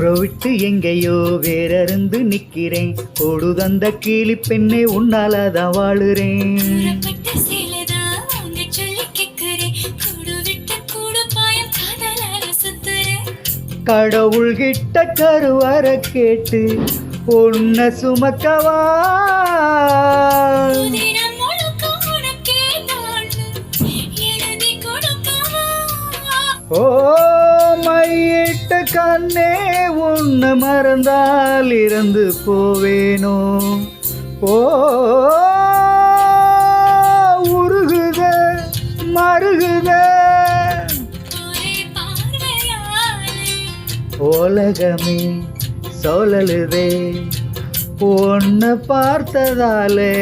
ஊரை விட்டு எங்கேயோ வேறருந்து நிக்கிறேன். கொடு தந்த கிளி பெண்ணே உன்னாலதான் வாழுறேன். கூறப்பட்ட சேலைதான் வாங்க சொல்லி கேட்கிறேன். கூடு விட்டு கூடு பாயம் காதலால சுத்துறேன். கடவுள் கிட்ட கருவற கேட்டு உன்னை சுமக்கவா. புதினம் முழுக்க உனக்கே நானு எழுதி கொடுக்கவா. ஓ மையிட்ட கண்ணே உன்னை மறந்தால் இறந்து போவேனோ. ஓ உருகுத மருகுத ஒரே பார்வையாலே உலகமே சொல்லலுதே உன்னை பார்த்ததாலே.